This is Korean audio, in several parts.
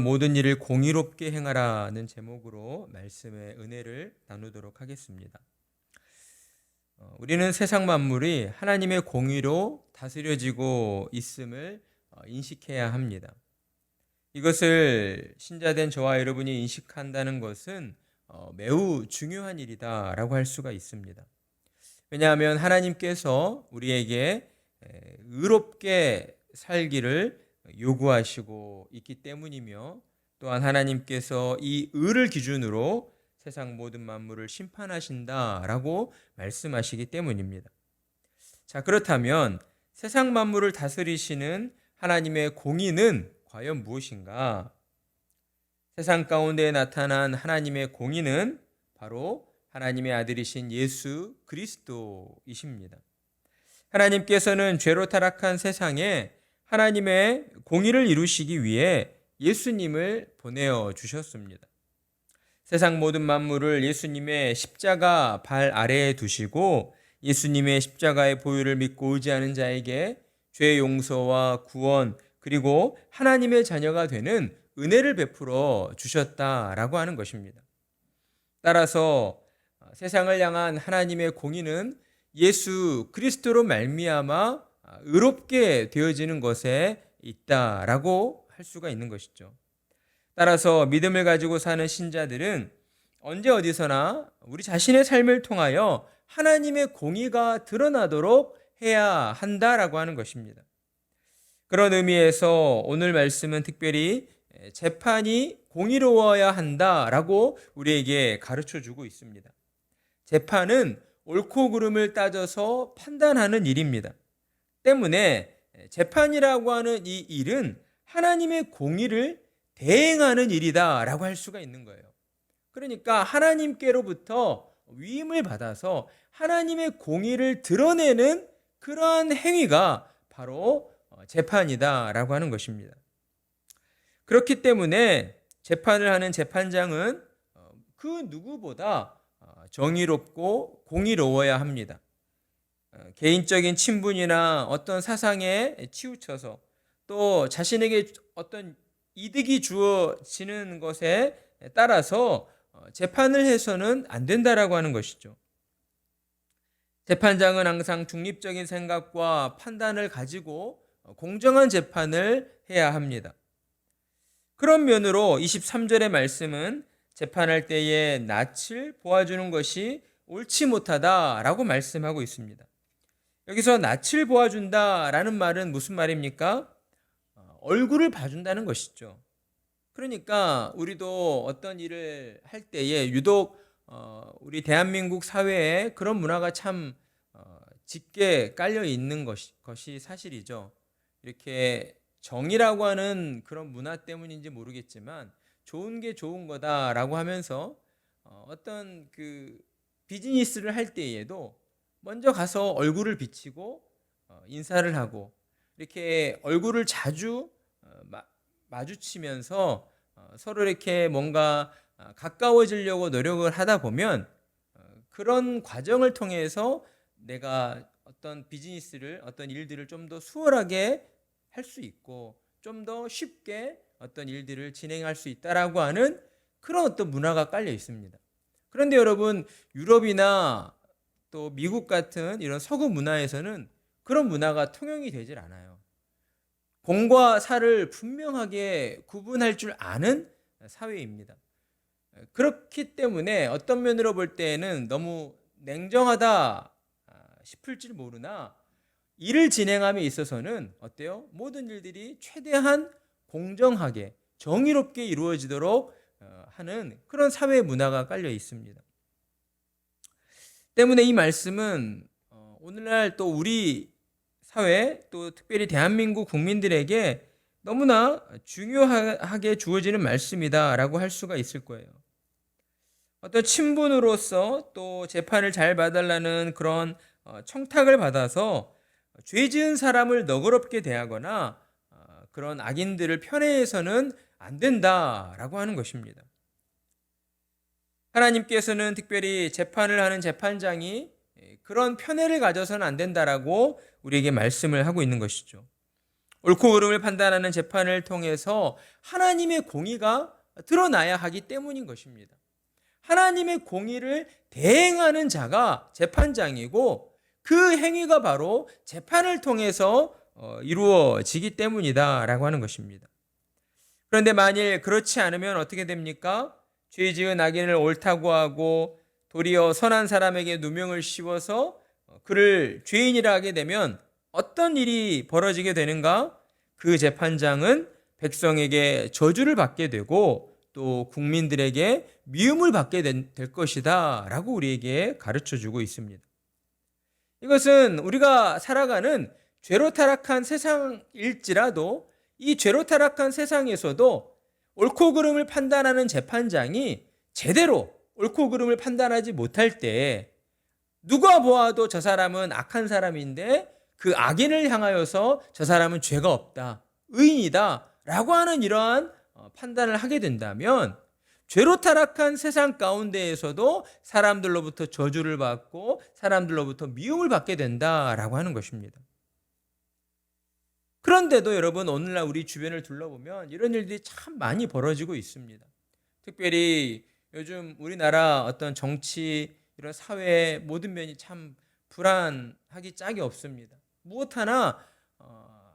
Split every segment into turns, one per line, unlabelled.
모든 일을 공의롭게 행하라는 제목으로 말씀의 은혜를 나누도록 하겠습니다. 우리는 세상 만물이 하나님의 공의로 다스려지고 있음을 인식해야 합니다. 이것을 신자된 저와 여러분이 인식한다는 것은 매우 중요한 일이다라고 할 수가 있습니다. 왜냐하면 하나님께서 우리에게 의롭게 살기를 요구하시고 있기 때문이며, 또한 하나님께서 이 의를 기준으로 세상 모든 만물을 심판하신다라고 말씀하시기 때문입니다. 자, 그렇다면 세상 만물을 다스리시는 하나님의 공의는 과연 무엇인가? 세상 가운데 나타난 하나님의 공의는 바로 하나님의 아들이신 예수 그리스도이십니다. 하나님께서는 죄로 타락한 세상에 하나님의 공의를 이루시기 위해 예수님을 보내어 주셨습니다. 세상 모든 만물을 예수님의 십자가 발 아래에 두시고 예수님의 십자가의 보혈을 믿고 의지하는 자에게 죄 용서와 구원, 그리고 하나님의 자녀가 되는 은혜를 베풀어 주셨다라고 하는 것입니다. 따라서 세상을 향한 하나님의 공의는 예수 그리스도로 말미암아 의롭게 되어지는 것에 있다라고 할 수가 있는 것이죠. 따라서 믿음을 가지고 사는 신자들은 언제 어디서나 우리 자신의 삶을 통하여 하나님의 공의가 드러나도록 해야 한다라고 하는 것입니다. 그런 의미에서 오늘 말씀은 특별히 재판이 공의로워야 한다라고 우리에게 가르쳐주고 있습니다. 재판은 옳고 그름을 따져서 판단하는 일입니다. 때문에 재판이라고 하는 이 일은 하나님의 공의를 대행하는 일이다라고 할 수가 있는 거예요. 그러니까 하나님께로부터 위임을 받아서 하나님의 공의를 드러내는 그러한 행위가 바로 재판이다라고 하는 것입니다. 그렇기 때문에 재판을 하는 재판장은 그 누구보다 정의롭고 공의로워야 합니다. 개인적인 친분이나 어떤 사상에 치우쳐서 또 자신에게 어떤 이득이 주어지는 것에 따라서 재판을 해서는 안 된다라고 하는 것이죠. 재판장은 항상 중립적인 생각과 판단을 가지고 공정한 재판을 해야 합니다. 그런 면으로 23절의 말씀은 재판할 때에 낯을 보아주는 것이 옳지 못하다라고 말씀하고 있습니다. 여기서 낯을 보아준다라는 말은 무슨 말입니까? 얼굴을 봐준다는 것이죠. 그러니까 우리도 어떤 일을 할 때에 유독 우리 대한민국 사회에 그런 문화가 참 짙게 깔려 있는 것이 사실이죠. 이렇게 정의라고 하는 그런 문화 때문인지 모르겠지만 좋은 게 좋은 거다라고 하면서 어떤 그 비즈니스를 할 때에도 먼저 가서 얼굴을 비치고 인사를 하고 이렇게 얼굴을 자주 마주치면서 서로 이렇게 뭔가 가까워지려고 노력을 하다 보면 그런 과정을 통해서 내가 어떤 비즈니스를, 어떤 일들을 좀 더 수월하게 할 수 있고 좀 더 쉽게 어떤 일들을 진행할 수 있다라고 하는 그런 어떤 문화가 깔려 있습니다. 그런데 여러분, 유럽이나 또 미국 같은 이런 서구 문화에서는 그런 문화가 통용이 되질 않아요. 공과 사를 분명하게 구분할 줄 아는 사회입니다. 그렇기 때문에 어떤 면으로 볼 때에는 너무 냉정하다 싶을지 모르나 일을 진행함에 있어서는 어때요? 모든 일들이 최대한 공정하게 정의롭게 이루어지도록 하는 그런 사회 문화가 깔려 있습니다. 때문에 이 말씀은 오늘날 또 우리 사회, 또 특별히 대한민국 국민들에게 너무나 중요하게 주어지는 말씀이다라고 할 수가 있을 거예요. 어떤 친분으로서 또 재판을 잘 봐달라는 그런 청탁을 받아서 죄 지은 사람을 너그럽게 대하거나 그런 악인들을 편애해서는 안 된다라고 하는 것입니다. 하나님께서는 특별히 재판을 하는 재판장이 그런 편애를 가져서는 안 된다라고 우리에게 말씀을 하고 있는 것이죠. 옳고 그름을 판단하는 재판을 통해서 하나님의 공의가 드러나야 하기 때문인 것입니다. 하나님의 공의를 대행하는 자가 재판장이고 그 행위가 바로 재판을 통해서 이루어지기 때문이다라고 하는 것입니다. 그런데 만일 그렇지 않으면 어떻게 됩니까? 죄 지은 악인을 옳다고 하고 도리어 선한 사람에게 누명을 씌워서 그를 죄인이라 하게 되면 어떤 일이 벌어지게 되는가? 그 재판장은 백성에게 저주를 받게 되고 또 국민들에게 미움을 받게 될 것이다 라고 우리에게 가르쳐주고 있습니다. 이것은 우리가 살아가는 죄로 타락한 세상일지라도 이 죄로 타락한 세상에서도 옳고 그름을 판단하는 재판장이 제대로 옳고 그름을 판단하지 못할 때 누가 보아도 저 사람은 악한 사람인데 그 악인을 향하여서 저 사람은 죄가 없다, 의인이다 라고 하는 이러한 판단을 하게 된다면 죄로 타락한 세상 가운데에서도 사람들로부터 저주를 받고 사람들로부터 미움을 받게 된다라고 하는 것입니다. 그런데도 여러분 오늘날 우리 주변을 둘러보면 이런 일들이 참 많이 벌어지고 있습니다. 특별히 요즘 우리나라 어떤 정치 이런 사회의 모든 면이 참 불안하기 짝이 없습니다. 무엇 하나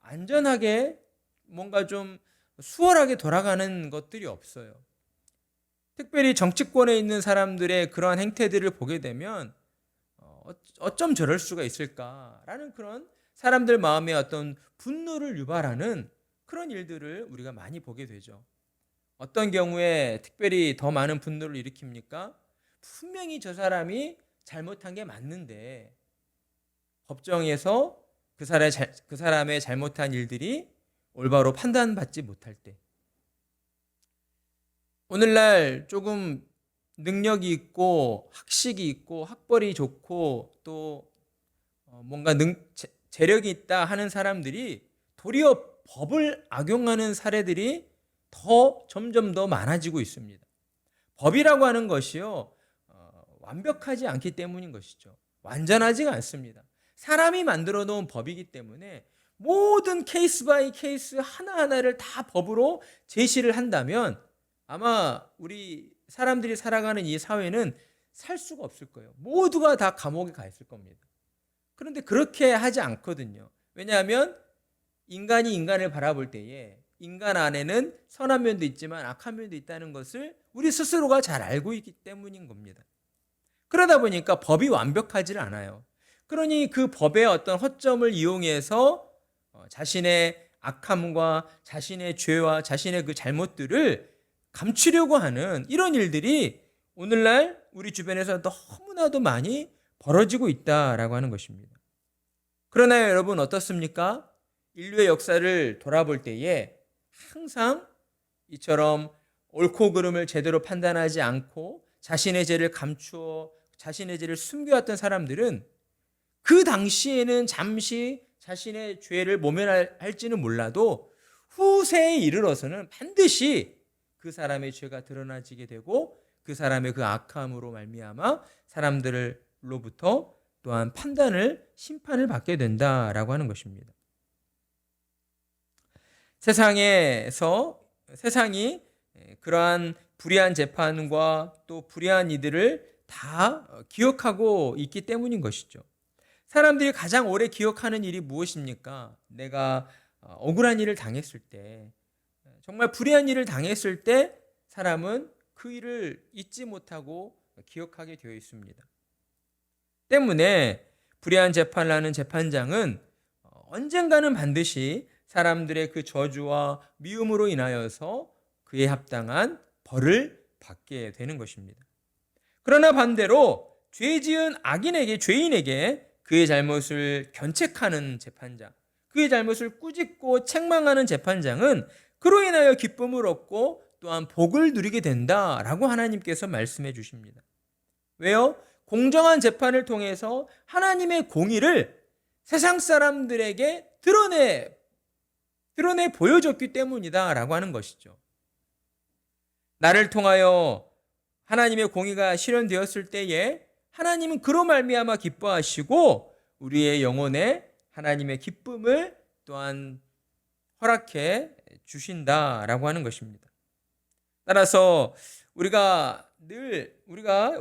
안전하게 뭔가 좀 수월하게 돌아가는 것들이 없어요. 특별히 정치권에 있는 사람들의 그러한 행태들을 보게 되면 어쩜 저럴 수가 있을까라는 그런 사람들 마음에 어떤 분노를 유발하는 그런 일들을 우리가 많이 보게 되죠. 어떤 경우에 특별히 더 많은 분노를 일으킵니까? 분명히 저 사람이 잘못한 게 맞는데 법정에서 그 사람의 잘못한 일들이 올바로 판단받지 못할 때, 오늘날 조금 능력이 있고 학식이 있고 학벌이 좋고 또 뭔가 재력이 있다 하는 사람들이 도리어 법을 악용하는 사례들이 점점 더 많아지고 있습니다. 법이라고 하는 것이요, 완벽하지 않기 때문인 것이죠. 완전하지가 않습니다. 사람이 만들어 놓은 법이기 때문에 모든 케이스 바이 케이스 하나하나를 다 법으로 제시를 한다면 아마 우리 사람들이 살아가는 이 사회는 살 수가 없을 거예요. 모두가 다 감옥에 가 있을 겁니다. 그런데 그렇게 하지 않거든요. 왜냐하면 인간이 인간을 바라볼 때에 인간 안에는 선한 면도 있지만 악한 면도 있다는 것을 우리 스스로가 잘 알고 있기 때문인 겁니다. 그러다 보니까 법이 완벽하지 않아요. 그러니 그 법의 어떤 허점을 이용해서 자신의 악함과 자신의 죄와 자신의 그 잘못들을 감추려고 하는 이런 일들이 오늘날 우리 주변에서 너무나도 많이 벌어지고 있다라고 하는 것입니다. 그러나 여러분 어떻습니까? 인류의 역사를 돌아볼 때에 항상 이처럼 옳고 그름을 제대로 판단하지 않고 자신의 죄를 감추어 자신의 죄를 숨겨왔던 사람들은 그 당시에는 잠시 자신의 죄를 모면할지는 몰라도 후세에 이르러서는 반드시 그 사람의 죄가 드러나지게 되고 그 사람의 그 악함으로 말미암아 사람들로부터 또한 심판을 받게 된다라고 하는 것입니다. 세상이 그러한 불의한 재판과 또 불의한 이들을 다 기억하고 있기 때문인 것이죠. 사람들이 가장 오래 기억하는 일이 무엇입니까? 내가 억울한 일을 당했을 때, 정말 불의한 일을 당했을 때 사람은 그 일을 잊지 못하고 기억하게 되어 있습니다. 때문에 불의한 재판을 하는 재판장은 언젠가는 반드시 사람들의 그 저주와 미움으로 인하여서 그에 합당한 벌을 받게 되는 것입니다. 그러나 반대로 죄 지은 죄인에게 그의 잘못을 견책하는 재판장, 그의 잘못을 꾸짖고 책망하는 재판장은 그로 인하여 기쁨을 얻고 또한 복을 누리게 된다라고 하나님께서 말씀해 주십니다. 왜요? 공정한 재판을 통해서 하나님의 공의를 세상 사람들에게 드러내 보여줬기 때문이다라고 하는 것이죠. 나를 통하여 하나님의 공의가 실현되었을 때에 하나님은 그로 말미암아 기뻐하시고 우리의 영혼에 하나님의 기쁨을 또한 허락해 주신다라고 하는 것입니다. 따라서 우리가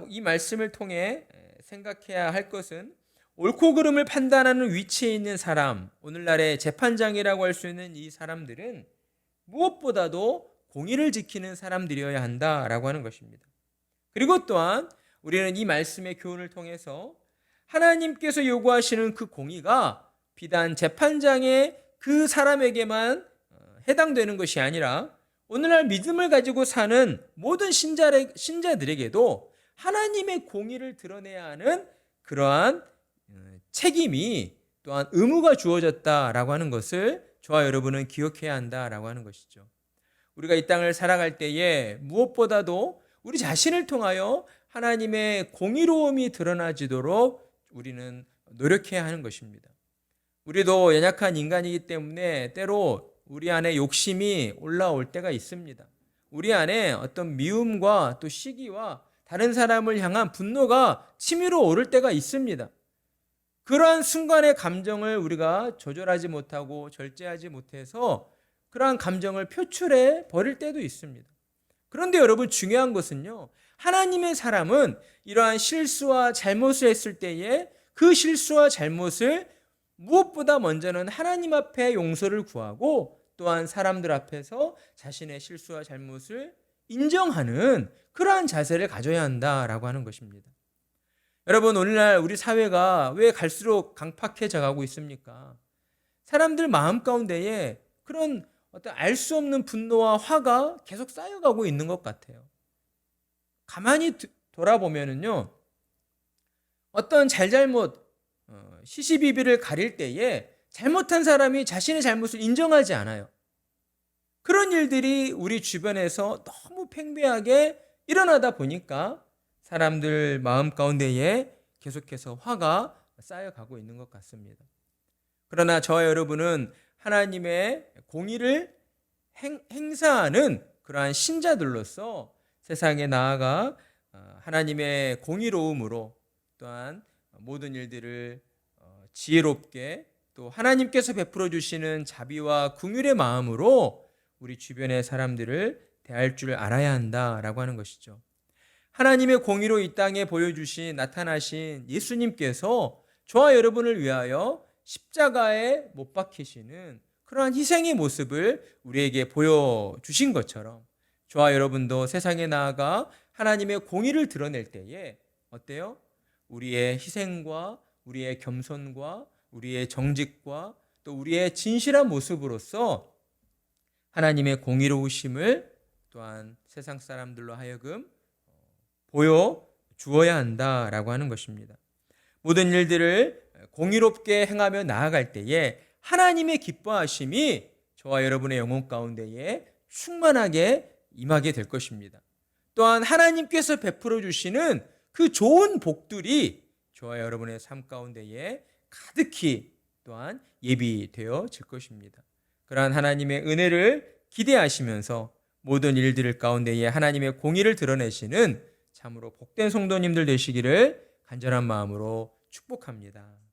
이 말씀을 통해 생각해야 할 것은 옳고 그름을 판단하는 위치에 있는 사람, 오늘날의 재판장이라고 할 수 있는 이 사람들은 무엇보다도 공의를 지키는 사람들이어야 한다라고 하는 것입니다. 그리고 또한 우리는 이 말씀의 교훈을 통해서 하나님께서 요구하시는 그 공의가 비단 재판장의 그 사람에게만 해당되는 것이 아니라 오늘날 믿음을 가지고 사는 모든 신자들에게도 하나님의 공의를 드러내야 하는 그러한 책임이 또한 의무가 주어졌다라고 하는 것을 저와 여러분은 기억해야 한다라고 하는 것이죠. 우리가 이 땅을 살아갈 때에 무엇보다도 우리 자신을 통하여 하나님의 공의로움이 드러나지도록 우리는 노력해야 하는 것입니다. 우리도 연약한 인간이기 때문에 때로 우리 안에 욕심이 올라올 때가 있습니다. 우리 안에 어떤 미움과 또 시기와 다른 사람을 향한 분노가 치밀어 오를 때가 있습니다. 그러한 순간의 감정을 우리가 조절하지 못하고 절제하지 못해서 그러한 감정을 표출해 버릴 때도 있습니다. 그런데 여러분, 중요한 것은요, 하나님의 사람은 이러한 실수와 잘못을 했을 때에 그 실수와 잘못을 무엇보다 먼저는 하나님 앞에 용서를 구하고 또한 사람들 앞에서 자신의 실수와 잘못을 인정하는 그러한 자세를 가져야 한다라고 하는 것입니다. 여러분, 오늘날 우리 사회가 왜 갈수록 강팍해져 가고 있습니까? 사람들 마음 가운데에 그런 어떤 알 수 없는 분노와 화가 계속 쌓여가고 있는 것 같아요. 가만히 돌아보면은요, 어떤 잘잘못 시시비비를 가릴 때에 잘못한 사람이 자신의 잘못을 인정하지 않아요. 그런 일들이 우리 주변에서 너무 팽배하게 일어나다 보니까 사람들 마음 가운데에 계속해서 화가 쌓여가고 있는 것 같습니다. 그러나 저와 여러분은 하나님의 공의를 행사하는 그러한 신자들로서 세상에 나아가 하나님의 공의로움으로 또한 모든 일들을 지혜롭게 또 하나님께서 베풀어 주시는 자비와 긍휼의 마음으로 우리 주변의 사람들을 대할 줄 알아야 한다라고 하는 것이죠. 하나님의 공의로 이 땅에 나타나신 예수님께서 저와 여러분을 위하여 십자가에 못 박히시는 그러한 희생의 모습을 우리에게 보여주신 것처럼 저와 여러분도 세상에 나아가 하나님의 공의를 드러낼 때에 어때요? 우리의 희생과 우리의 겸손과 우리의 정직과 또 우리의 진실한 모습으로서 하나님의 공의로우심을 또한 세상 사람들로 하여금 보여주어야 한다라고 하는 것입니다. 모든 일들을 공의롭게 행하며 나아갈 때에 하나님의 기뻐하심이 저와 여러분의 영혼 가운데에 충만하게 임하게 될 것입니다. 또한 하나님께서 베풀어 주시는 그 좋은 복들이 저와 여러분의 삶 가운데에 가득히 또한 예비되어질 것입니다. 그러한 하나님의 은혜를 기대하시면서 모든 일들 가운데에 하나님의 공의를 드러내시는 참으로 복된 성도님들 되시기를 간절한 마음으로 축복합니다.